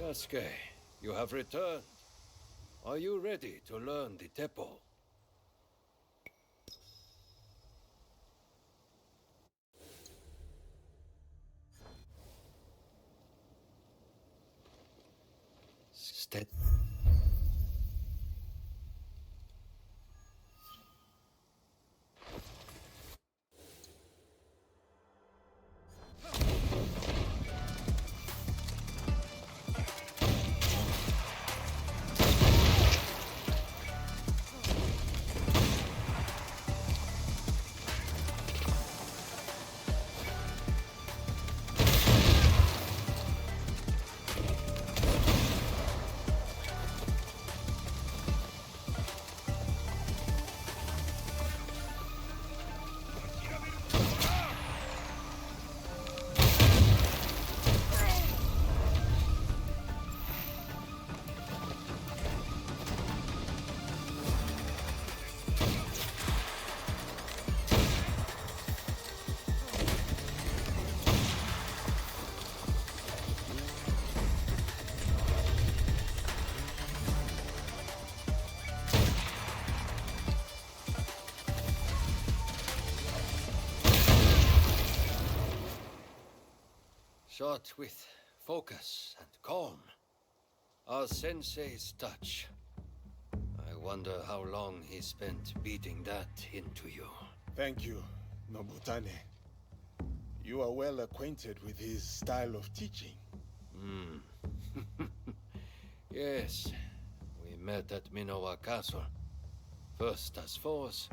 Yasuke, you have returned. Are you ready to learn the Teppo? Stead. Shot with focus and calm. Our sensei's touch. I wonder how long he spent beating that into you. Thank you, Nobutane. You are well acquainted with his style of teaching. Yes, we met at Minowa Castle. First as foes,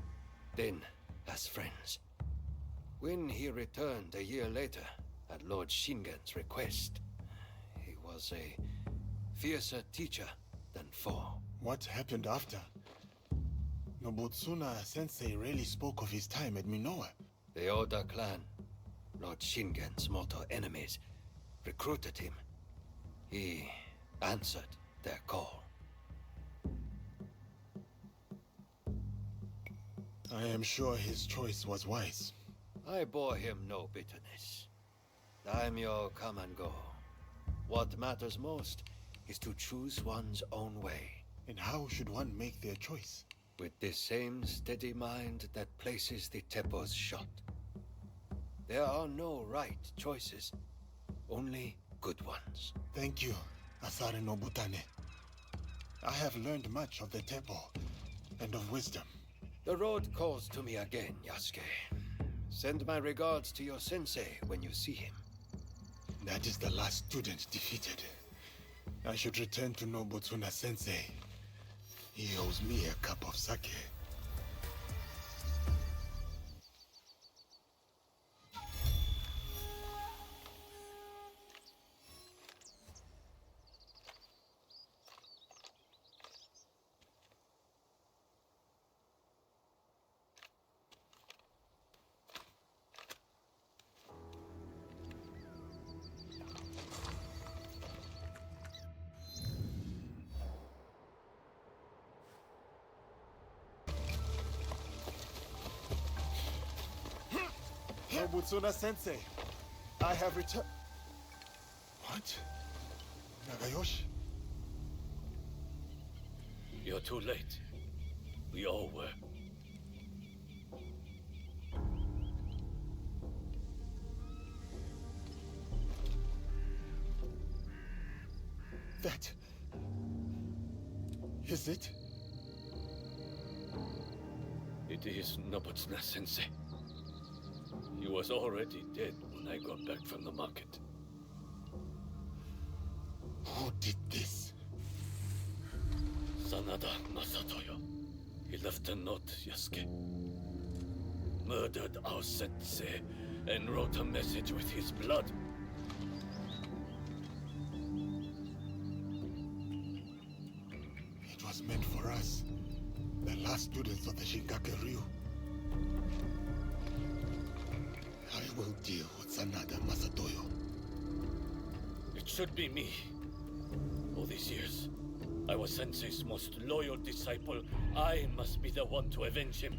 then as friends. When he returned a year later, at Lord Shingen's request, he was a fiercer teacher than foe. What happened after? Nobutsuna-sensei rarely spoke of his time at Minowa. The Oda clan, Lord Shingen's mortal enemies, recruited him. He answered their call. I am sure his choice was wise. I bore him no bitterness. Daimyo come and go. What matters most is to choose one's own way. And how should one make their choice? With the same steady mind that places the Teppo's shot. There are no right choices, only good ones. Thank you, Asare Nobutane. I have learned much of the Teppo and of wisdom. The road calls to me again, Yasuke. Send my regards to your sensei when you see him. That is the last student defeated. I should return to Nobutsuna-sensei. He owes me a cup of sake. Nobutsuna-sensei, I have returned. What? Nagayoshi? You're too late. We all were. That... is it? It is Nobutsuna-sensei. He was already dead when I got back from the market. Who did this? Sanada Masatoyo. He left a note, Yasuke. Murdered our sensei and wrote a message with his blood. It was meant for us, the last students of the Shinkake Ryu. I will deal with Sanada Masatoyo. It should be me. All these years, I was Sensei's most loyal disciple. I must be the one to avenge him.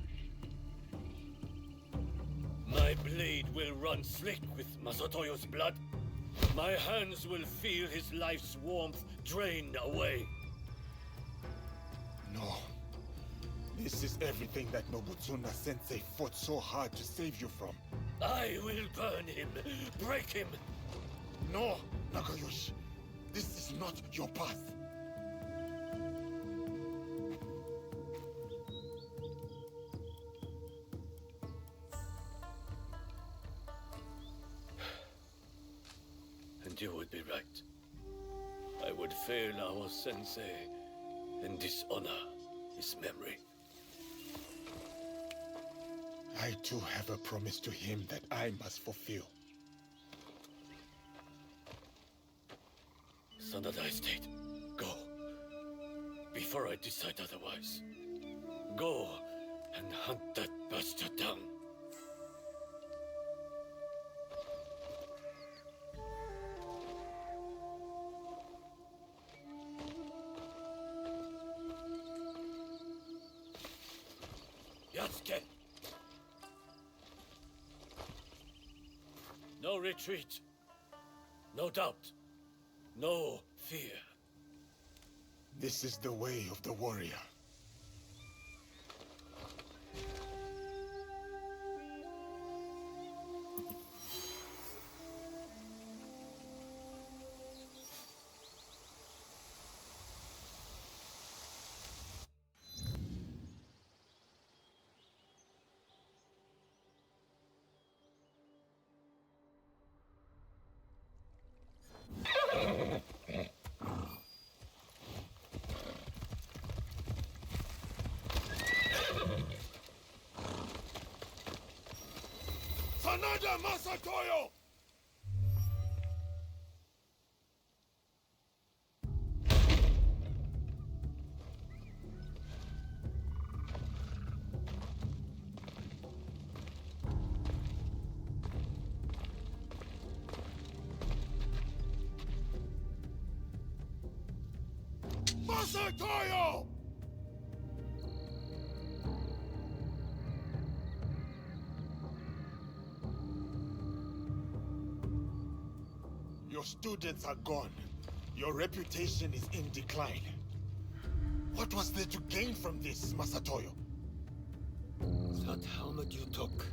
My blade will run slick with Masatoyo's blood. My hands will feel his life's warmth drain away. No. This is everything that Nobutsuna-sensei fought so hard to save you from. I will burn him, break him. No, Nakayoshi. This is not your path. And you would be right. I would fail our sensei and dishonor his memory. I too have a promise to him that I must fulfill. Sanada Estate, go. Before I decide otherwise. Go and hunt that bastard down. Yasuke! No retreat. No doubt. No fear. This is the way of the warrior. Sanada Masatoyo! Masatoyo! Your students are gone. Your reputation is in decline. What was there to gain from this, Masatoyo? That helmet you took.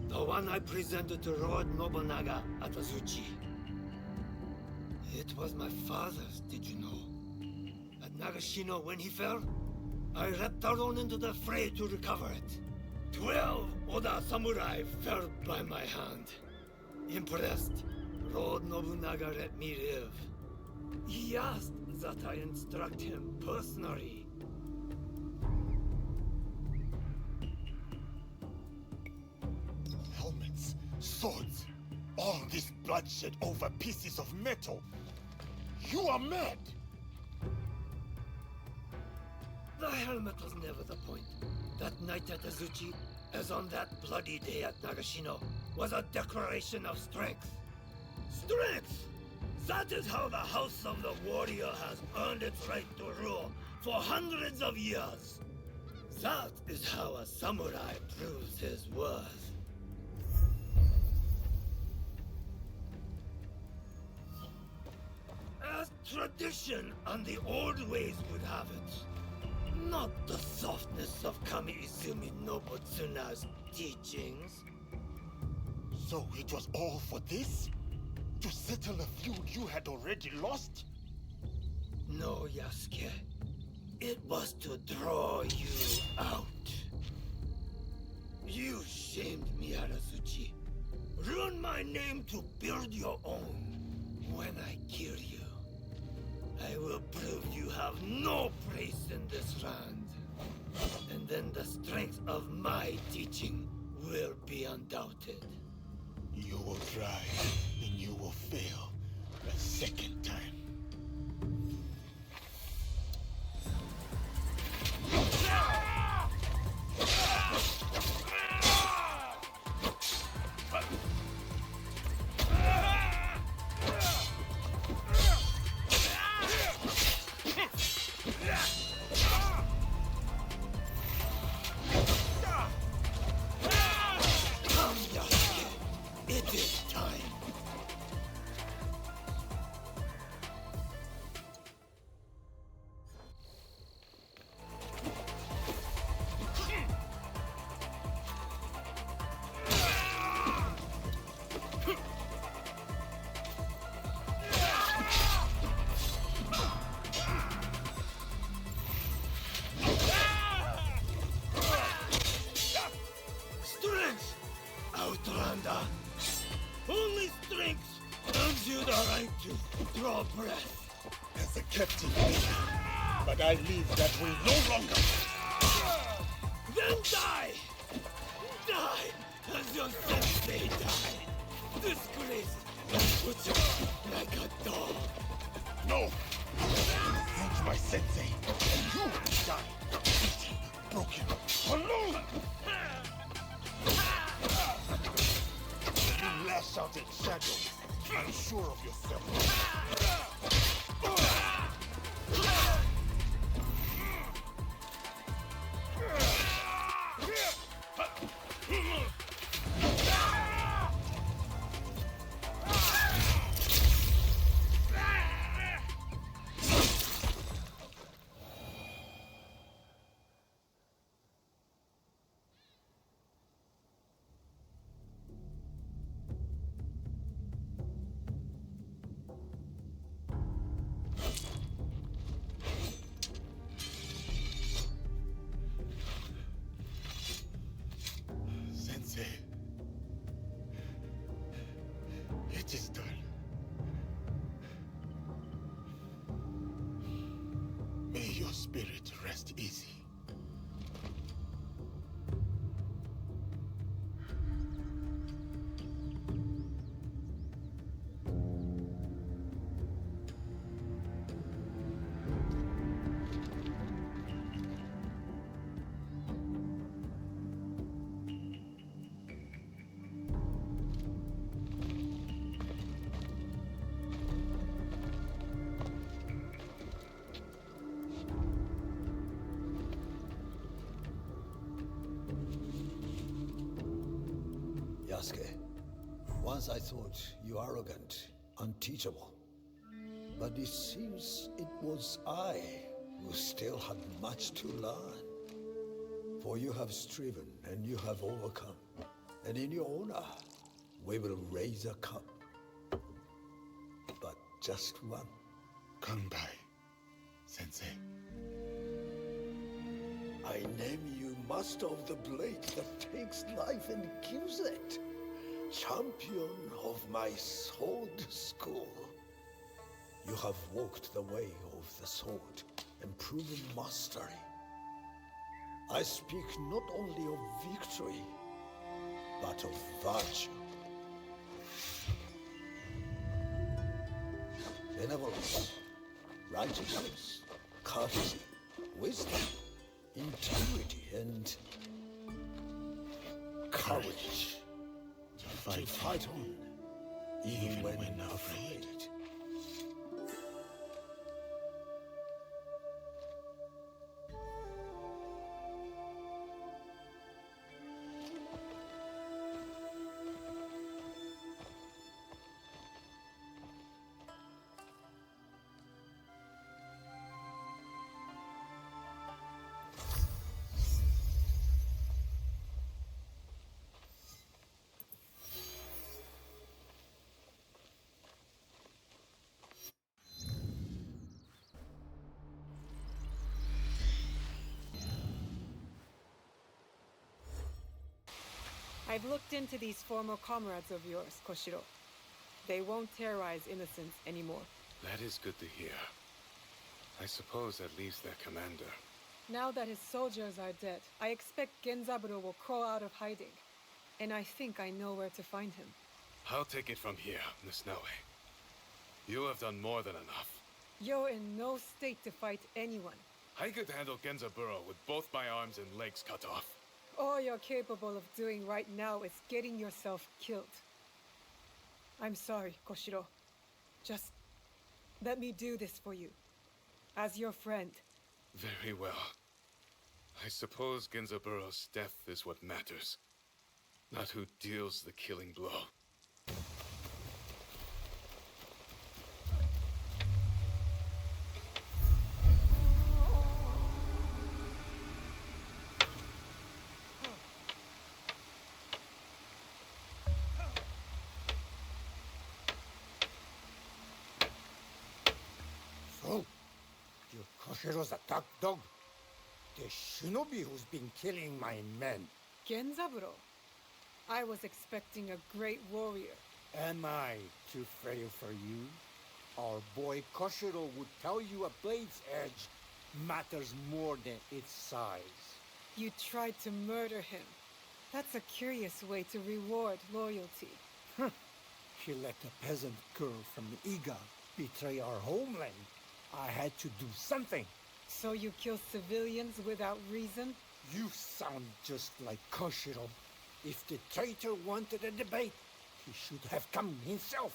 The one I presented to Lord Nobunaga at Azuchi. It was my father's, did you know? At Nagashino when he fell, I leapt alone into the fray to recover it. 12 Oda samurai fell by my hand. Impressed, Lord Nobunaga let me live. He asked that I instruct him personally. Helmets, swords, all this bloodshed over pieces of metal. You are mad! The helmet was never the point. That night at Azuchi, as on that bloody day at Nagashino, was a declaration of strength. Strength! That is how the House of the Warrior has earned its right to rule for hundreds of years. That is how a samurai proves his worth. As tradition and the old ways would have it. Not the softness of Kami-Izumi Nobutsuna's teachings. So it was all for this? To settle a feud you had already lost? No, Yasuke. It was to draw you out. You shamed me at Azuchi. Ruined my name to build your own. When I kill you, I will prove you have no place in this land. And then the strength of my teaching will be undoubted. You will try, and you will fail a second time. Come, Yasuke. It is time. as a captive leader, but I leave that way no longer. Then die! Die as your sensei died! Disgraced and butchered like a dog! No! Hurt my sensei, and you will die, beaten, broken, alone! You lash out at shadows, unsure of yourself. Sensei, it is done. May your spirit rest easy. Yasuke, once I thought you arrogant, unteachable. But it seems it was I who still had much to learn. For you have striven and you have overcome. And in your honor, we will raise a cup. But just one. Kanbai, Sensei. I name you Master of the Blade that takes life and gives it. Champion of my sword school. You have walked the way of the sword and proven mastery. I speak not only of victory, but of virtue. Benevolence, righteousness, courtesy, wisdom, integrity, and courage. To fight on, even when afraid. I've looked into these former comrades of yours, Koshiro. They won't terrorize innocents anymore. That is good to hear. I suppose that leaves their commander. Now that his soldiers are dead, I expect Genzaburo will crawl out of hiding. And I think I know where to find him. I'll take it from here, Miss Naue. You have done more than enough. You're in no state to fight anyone. I could handle Genzaburo with both my arms and legs cut off. All you're capable of doing right now is getting yourself killed. I'm sorry, Koshiro. Just let me do this for you. As your friend. Very well. I suppose Genzaburo's death is what matters. Not who deals the killing blow. So, you're Koshiro's attack dog? The shinobi who's been killing my men. Genzaburo? I was expecting a great warrior. Am I too frail for you? Our boy Koshiro would tell you a blade's edge matters more than its size. You tried to murder him. That's a curious way to reward loyalty. She let a peasant girl from Iga betray our homeland. I had to do something. So you kill civilians without reason? You sound just like Koshiro. If the traitor wanted a debate, he should have come himself.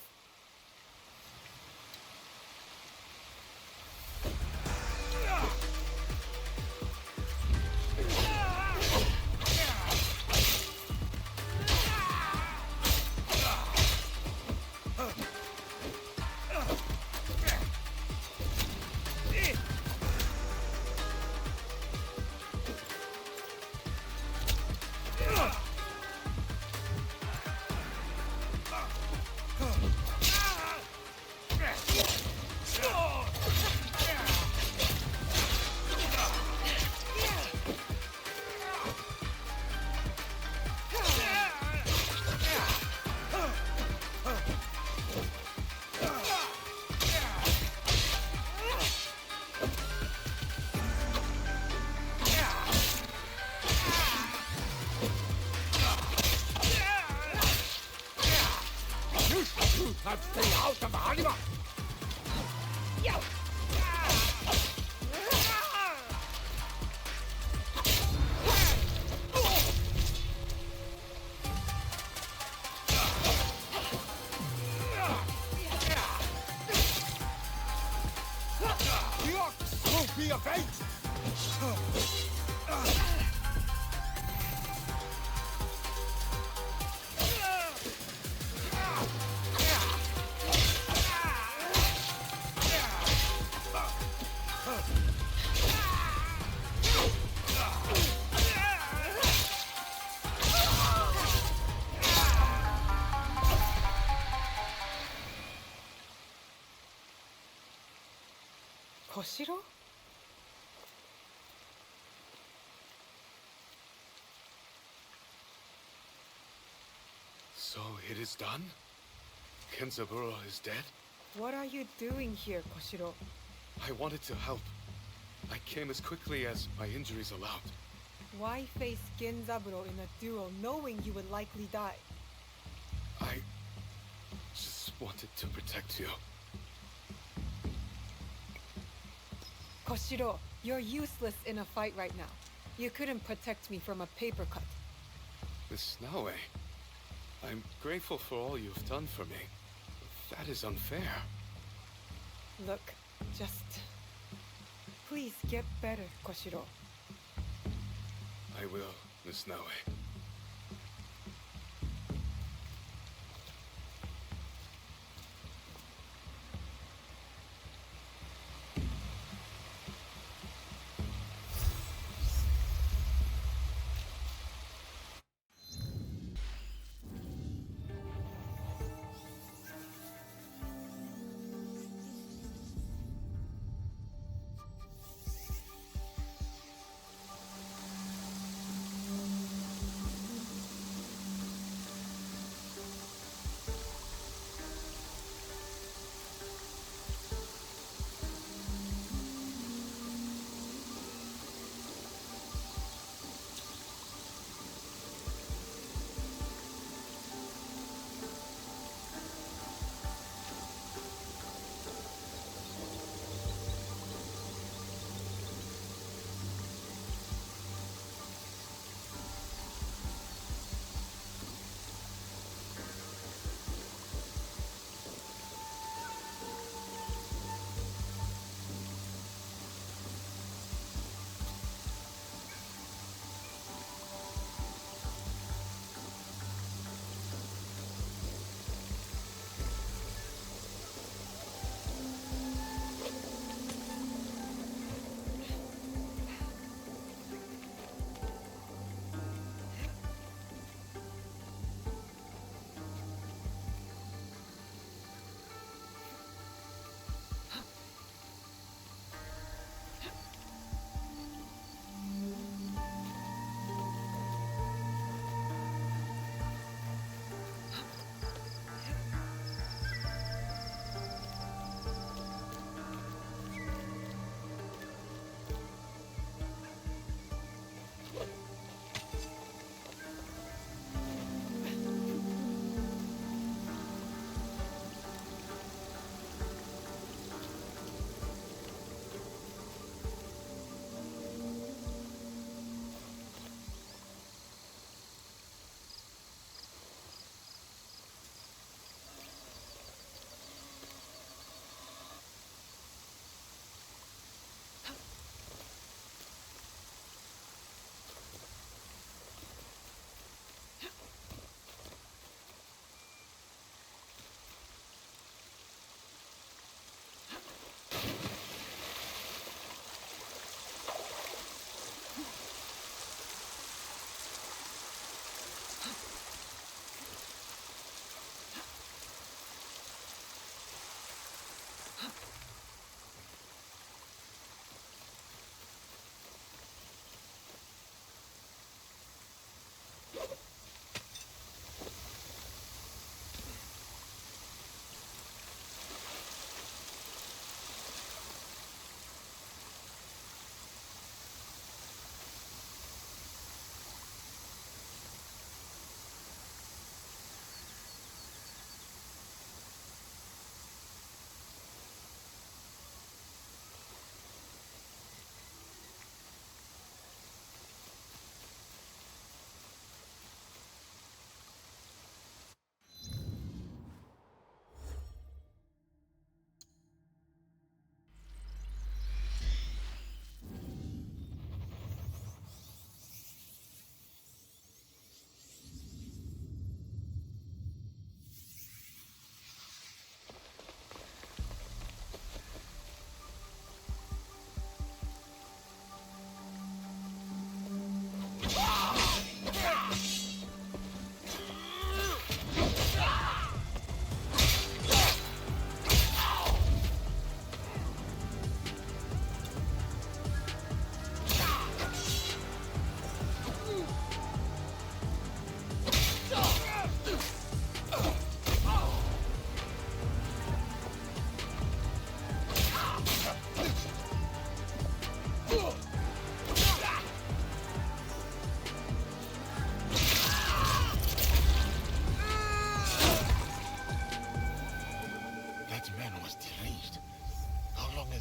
I'd stay out of Harima! The ox will be a fate! Koshiro? So it is done? Kenzaburo is dead? What are you doing here, Koshiro? I wanted to help. I came as quickly as my injuries allowed. Why face Genzaburo in a duel knowing you would likely die? I just wanted to protect you. Koshiro, you're useless in a fight right now. You couldn't protect me from a paper cut. Miss Naue, I'm grateful for all you've done for me. That is unfair. Look, just... please get better, Koshiro. I will, Miss Naue.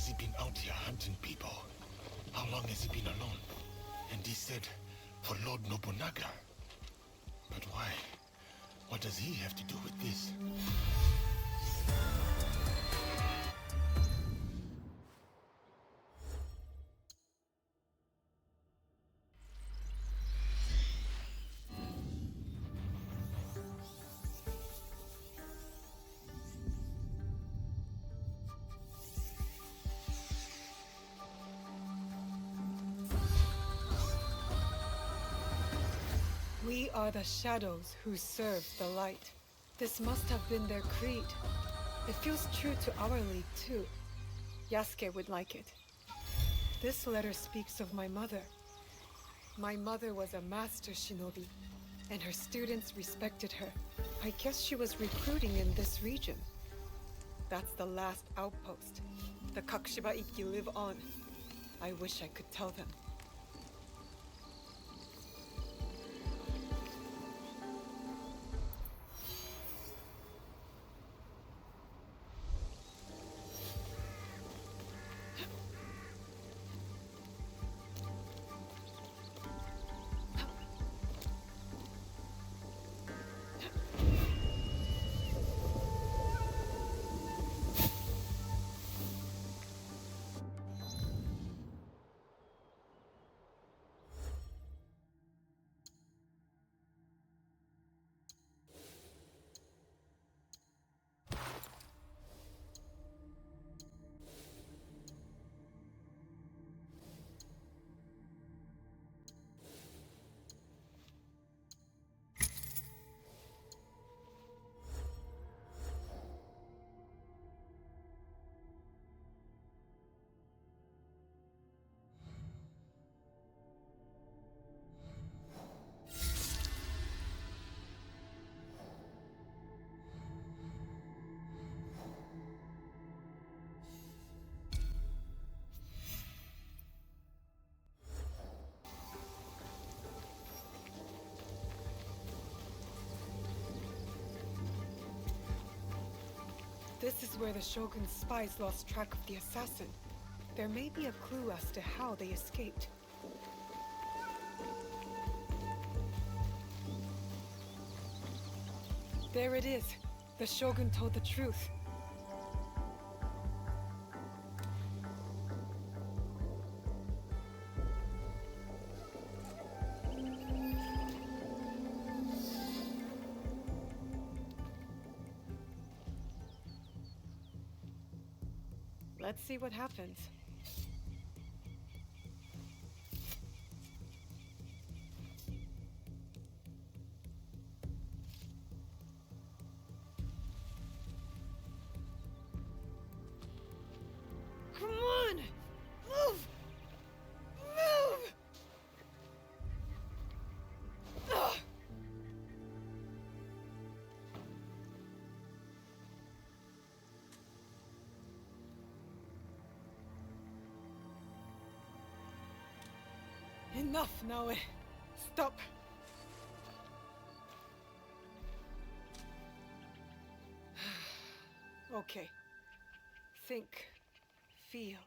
has he been out here hunting people? How long has he been alone? And he said, for Lord Nobunaga. But why? What does he have to do with this? We are the shadows who serve the light. This must have been their creed. It feels true to our league, too. Yasuke would like it. This letter speaks of my mother. My mother was a master shinobi, and her students respected her. I guess she was recruiting in this region. That's the last outpost. The Kakushiba Ikki live on. I wish I could tell them. This is where the Shogun's spies lost track of the assassin. There may be a clue as to how they escaped. There it is. The Shogun told the truth. Let's see what happens. Come on! Move! Move! Ugh. Enough, Naoe. Stop. Okay. Think. Feel.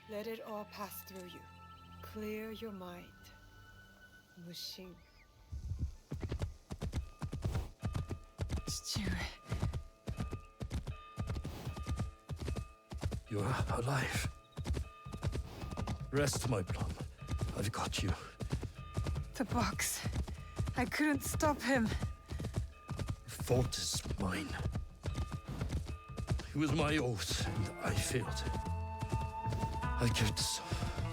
Let it all pass through you. Clear your mind. Mushin. You're alive. Rest, my plum. I've got you. The box. I couldn't stop him. The fort is mine. It was my oath, and I failed. I kept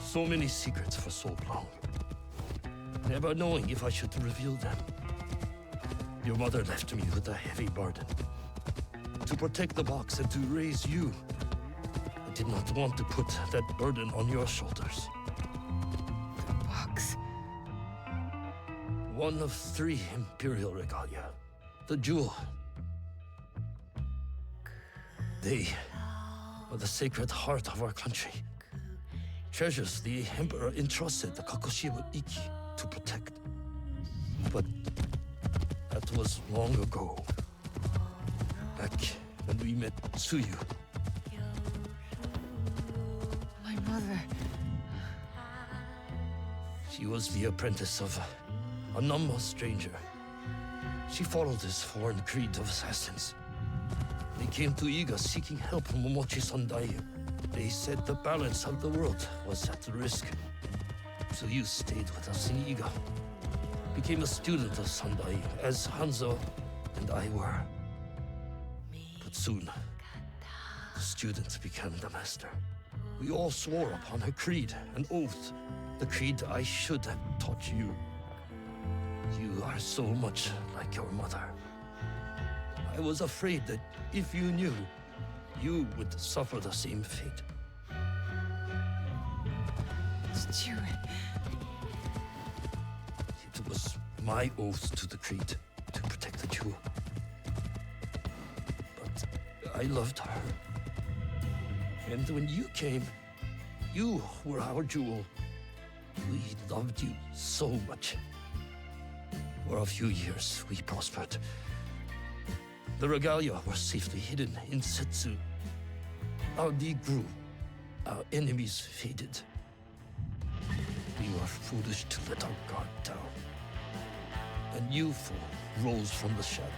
so many secrets for so long, never knowing if I should reveal them. Your mother left me with a heavy burden. To protect the box and to raise you, I did not want to put that burden on your shoulders. The box. One of 3 Imperial regalia. The jewel. They are the sacred heart of our country. Treasures the Emperor entrusted the Kakushiba Ikki to protect. But that was long ago. Back when we met Tsuyu. She was the apprentice of a Numma stranger. She followed this foreign creed of assassins. They came to Iga seeking help from Momochi Sandai. They said the balance of the world was at risk. So you stayed with us in Iga. Became a student of Sandai, as Hanzo and I were. But soon, the student became the master. We all swore upon her creed, an oath. The creed I should have taught you. You are so much like your mother. I was afraid that if you knew, you would suffer the same fate. It was my oath to the creed to protect the jewel. But I loved her. And when you came, you were our jewel. We loved you so much. For a few years, we prospered. The regalia were safely hidden in Setsu. Our league grew. Our enemies faded. We were foolish to let our guard down. A new foe rose from the shadows.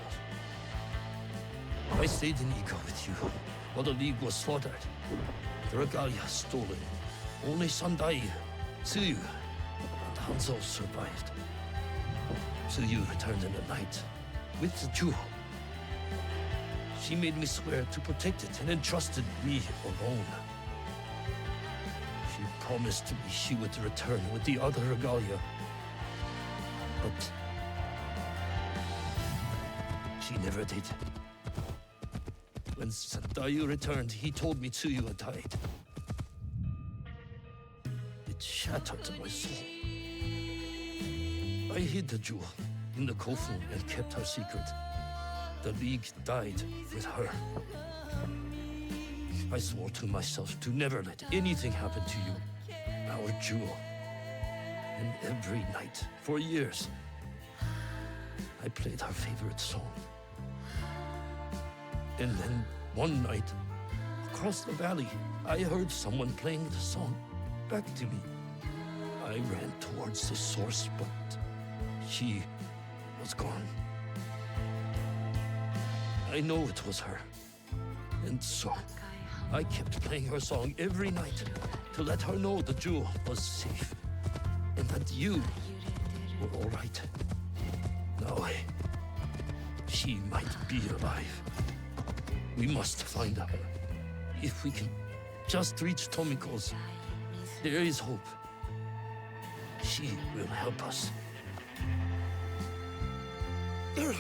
I stayed in Iga with you while the league was slaughtered. The regalia stolen. Only Sandai, Tsuyu, and Hanzo survived. Tsuyu returned in the night with the jewel. She made me swear to protect it and entrusted me alone. She promised me she would return with the other regalia. But she never did. When Sandayu returned, he told me Tsuyu had died. It shattered my soul. I hid the jewel in the Kofu and kept her secret. The League died with her. I swore to myself to never let anything happen to you, our jewel. And every night, for years, I played her favorite song. And then, one night, across the valley, I heard someone playing the song back to me. I ran towards the source, but she was gone. I know it was her. And so, I kept playing her song every night to let her know the jewel was safe. And that you were all right. Now, she might be alive. We must find her. If we can just reach Tomiko's, there is hope. She will help us. I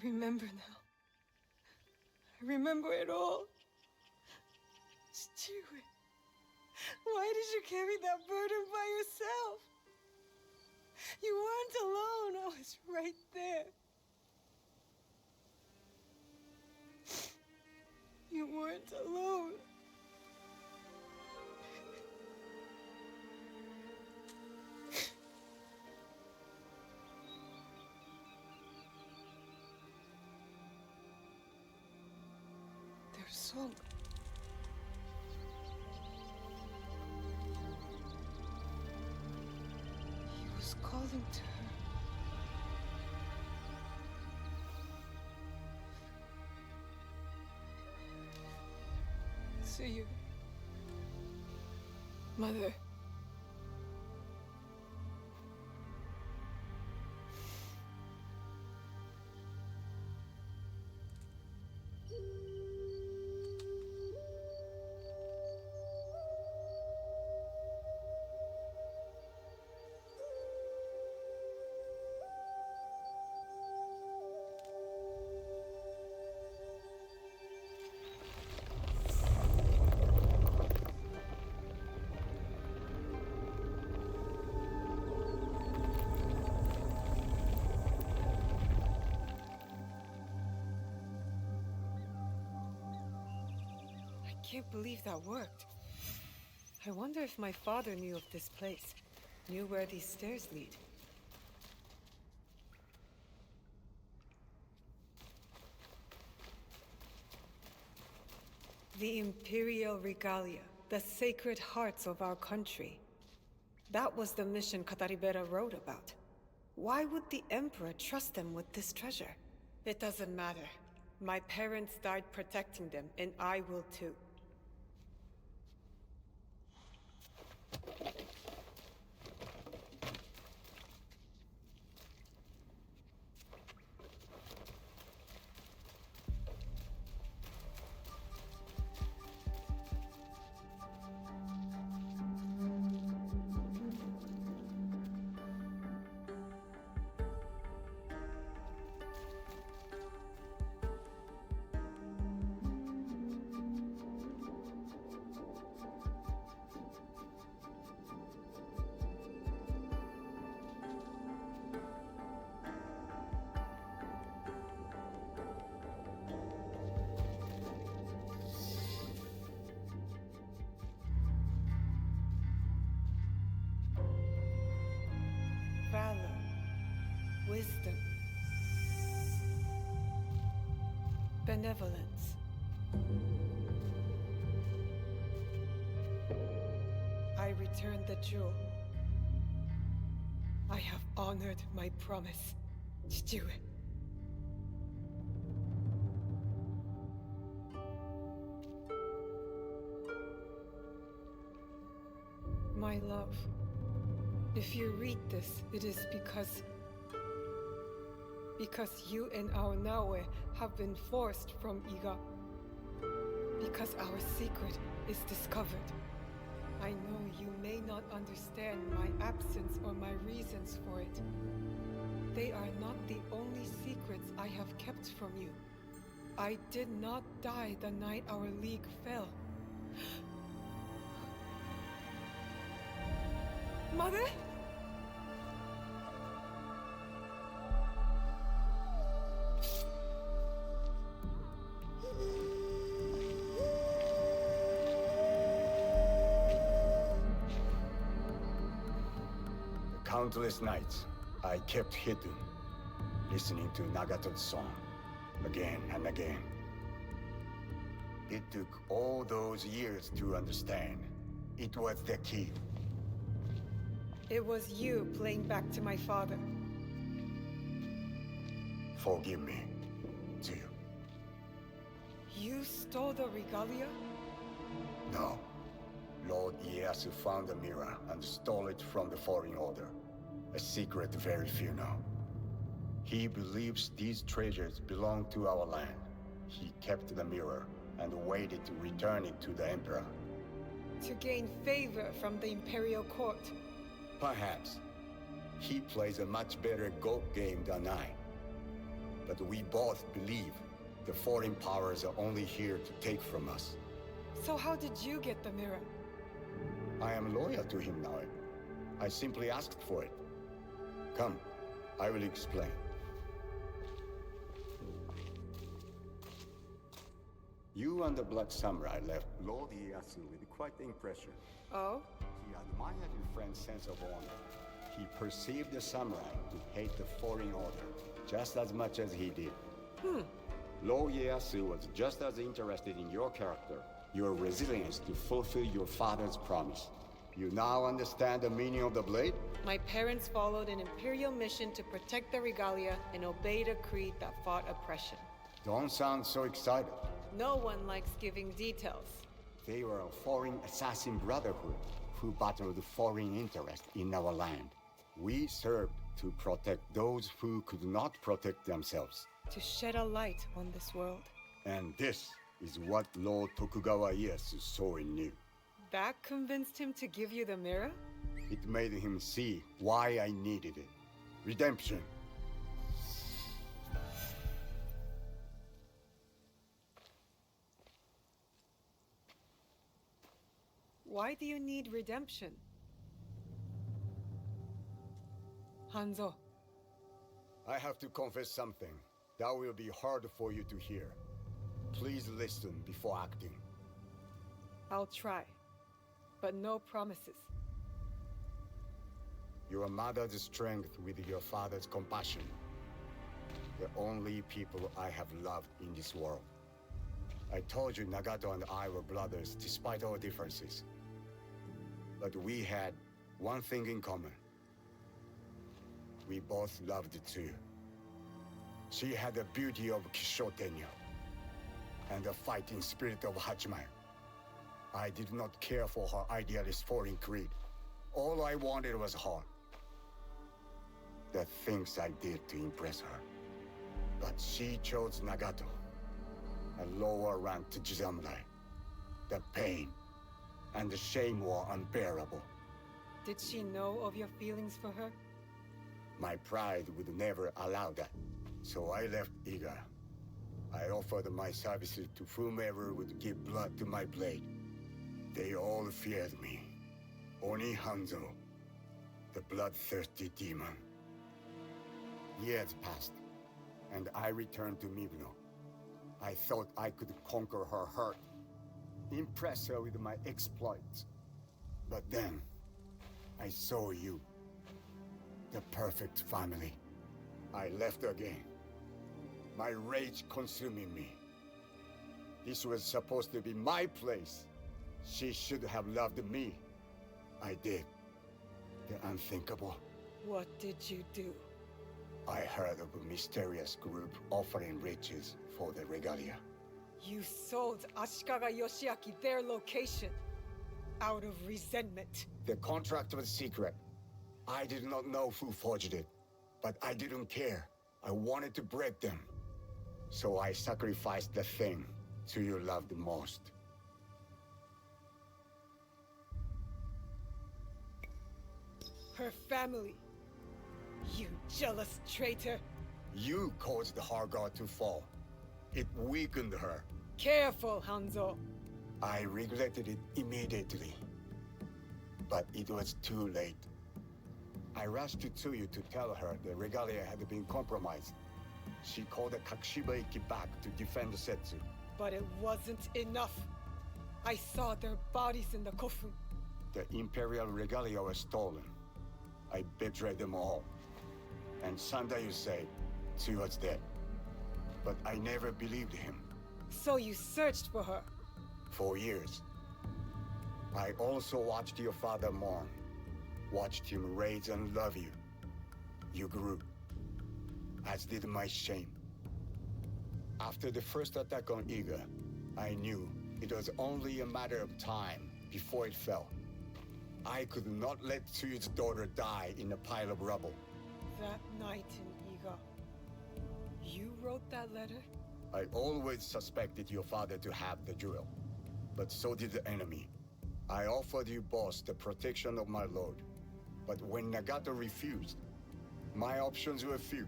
remember now. I remember it all. Stewie, why did you carry that burden by yourself? You weren't alone. I was right there. You weren't alone. Their song. He was calling to her. See you, Mother. I can't believe that worked. I wonder if my father knew of this place, knew where these stairs lead. The Imperial Regalia, the sacred hearts of our country. That was the mission Kataribera wrote about. Why would the Emperor trust them with this treasure? It doesn't matter. My parents died protecting them, and I will too. Valor, wisdom, benevolence. I returned the jewel. I have honored my promise, Chichiue. My love. If you read this, it is because you and our Naue have been forced from Iga. Because our secret is discovered. I know you may not understand my absence or my reasons for it. They are not the only secrets I have kept from you. I did not die the night our league fell. Mother? Countless nights, I kept hidden, listening to Nagato's song, again and again. It took all those years to understand. It was the key. It was you playing back to my father. Forgive me, Tsuyu. You stole the regalia? No. Lord Ieyasu found the mirror and stole it from the Foreign Order. A secret very few know. He believes these treasures belong to our land. He kept the mirror and waited to return it to the Emperor. To gain favor from the Imperial Court. Perhaps. He plays a much better Go game than I. But we both believe the foreign powers are only here to take from us. So how did you get the mirror? I am loyal to him now. I simply asked for it. Come, I will explain. You and the Black Samurai left Lord Ieyasu with quite the impression. Oh? He admired your friend's sense of honor. He perceived the samurai to hate the Foreign Order just as much as he did. Lord Ieyasu was just as interested in your character, your resilience to fulfill your father's promise. You now understand the meaning of the blade? My parents followed an Imperial mission to protect the regalia and obeyed a creed that fought oppression. Don't sound so excited. No one likes giving details. They were a foreign assassin brotherhood who battled foreign interest in our land. We served to protect those who could not protect themselves. To shed a light on this world. And this is what Lord Tokugawa Ieyasu saw in you. That convinced him to give you the mirror? It made him see why I needed it. Redemption. Why do you need redemption? Hanzo. I have to confess something that will be hard for you to hear. Please listen before acting. I'll try, but no promises. Your mother's strength with your father's compassion. The only people I have loved in this world. I told you Nagato and I were brothers despite our differences. But we had one thing in common. We both loved Tsuyu. She had the beauty of Kishotenyo and the fighting spirit of Hachiman. I did not care for her idealist foreign creed. All I wanted was her. The things I did to impress her. But she chose Nagato, a lower ranked Jisamurai. The pain and the shame were unbearable. Did she know of your feelings for her? My pride would never allow that, so I left Iga. I offered my services to whomever would give blood to my blade. They all feared me. Oni Hanzo, the bloodthirsty demon. Years passed, and I returned to Mibno. I thought I could conquer her hurt, impress her with my exploits. But then, I saw you. The perfect family. I left again. My rage consuming me. This was supposed to be my place. She should have loved me. I did. The unthinkable. What did you do? I heard of a mysterious group offering riches for the regalia. You sold Ashikaga Yoshiaki their location out of resentment. The contract was secret. I did not know who forged it, but I didn't care. I wanted to break them. So I sacrificed the thing Tsuyu loved most. Her family. You jealous traitor. You caused the Hargar to fall. It weakened her. Careful, Hanzo. I regretted it immediately. But it was too late. I rushed to Tsuyu to tell her the regalia had been compromised. She called the Kakushibaiki back to defend Setsu. But it wasn't enough. I saw their bodies in the Kofun. The Imperial regalia was stolen. I betrayed them all. And Sunday you say, Tsuyu was dead. But I never believed him. So you searched for her? For years. I also watched your father mourn. Watched him raise and love you. You grew. As did my shame. After the first attack on Iga, I knew it was only a matter of time before it fell. I could not let Tsuyu's daughter die in a pile of rubble. That night in Iga, you wrote that letter? I always suspected your father to have the jewel, but so did the enemy. I offered you both the protection of my lord, but when Nagato refused, my options were few.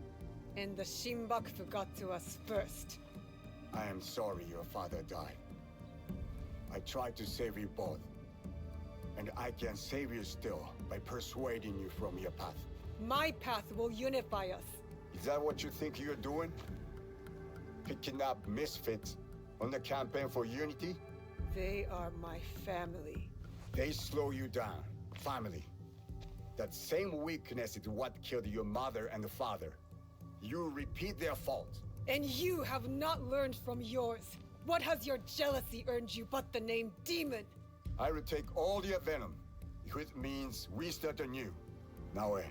And the Shinbakufu got to us first. I am sorry your father died. I tried to save you both, and I can save you still by persuading you from your path. My path will unify us. Is that what you think you're doing? Picking up misfits on the campaign for unity? They are my family. They slow you down. Family. That same weakness is what killed your mother and father. You repeat their fault. And you have not learned from yours. What has your jealousy earned you but the name Demon? I will take all your venom, if it means we start anew. Naoe,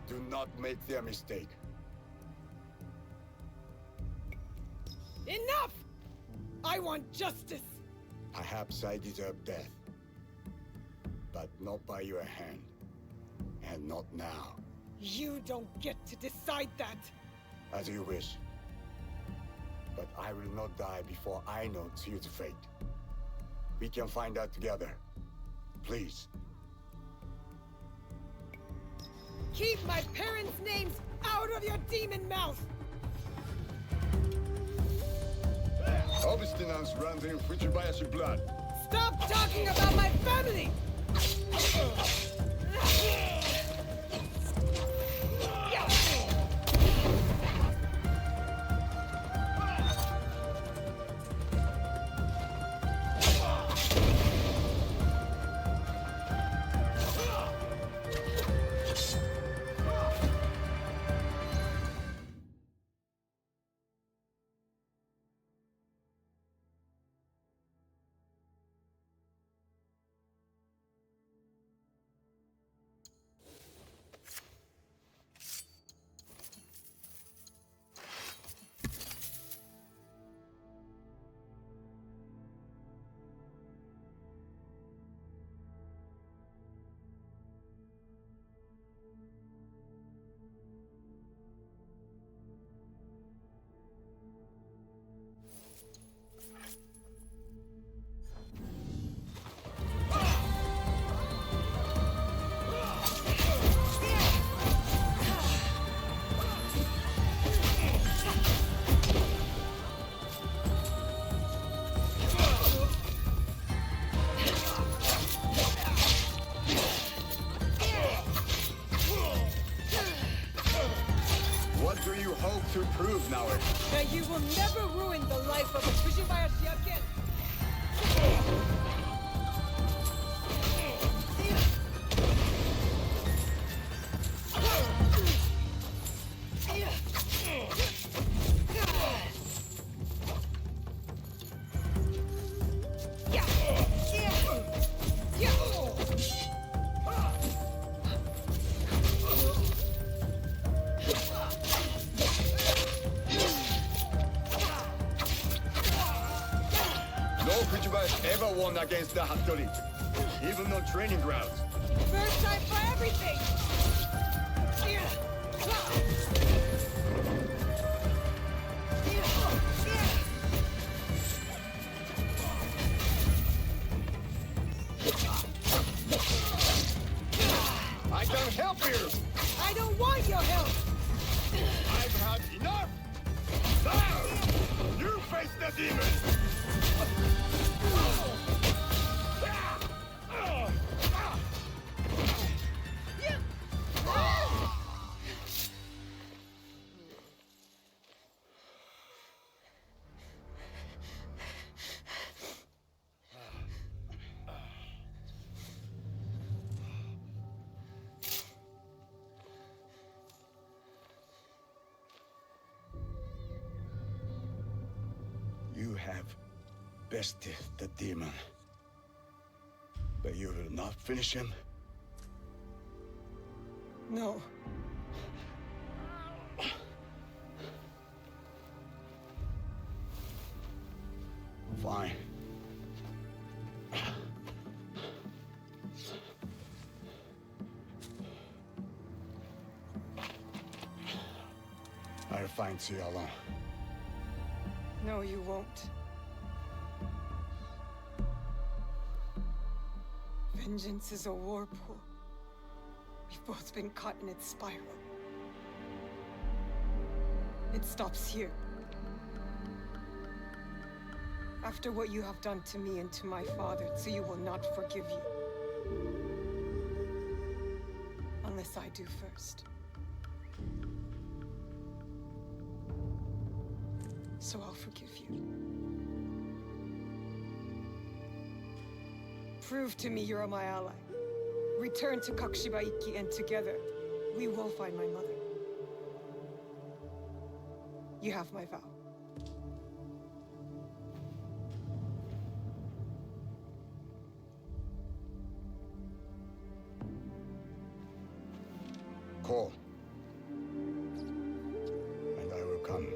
do not make their mistake. Enough! I want justice! Perhaps I deserve death. But not by your hand. And not now. You don't get to decide that! As you wish. But I will not die before I know Tsuyu's fate. We can find out together. Please. Keep my parents' names out of your demon mouth! Obstinance runs in Fujibayashi blood. Stop talking about my family! What do you hope to prove now? That you will never ruin the life of a Fujibayashi again! No Fujibayashi ever won against the Hattori, even on training grounds. First time for everything! I can help you! I don't want your help! I've had enough! Now! You face the demon! You have bested the demon, but you will not finish him? No. Fine. I'll find Cialon. No, you won't. Vengeance is a whirlpool. We've both been caught in its spiral. It stops here. After what you have done to me and to my father, Tsuyu will not forgive you. Unless I do first. So I'll forgive you. Prove to me you're my ally. Return to Kakushibaiki, and together, we will find my mother. You have my vow. Call. And I will come.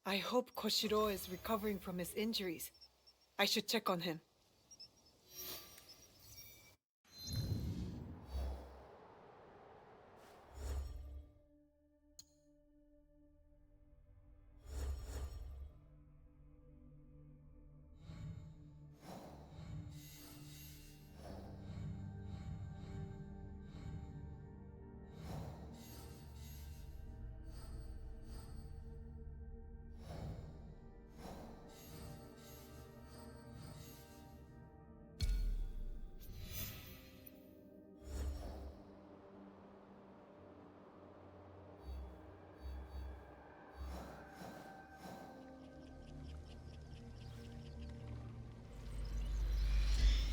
I hope Koshiro is recovering from his injuries. I should check on him.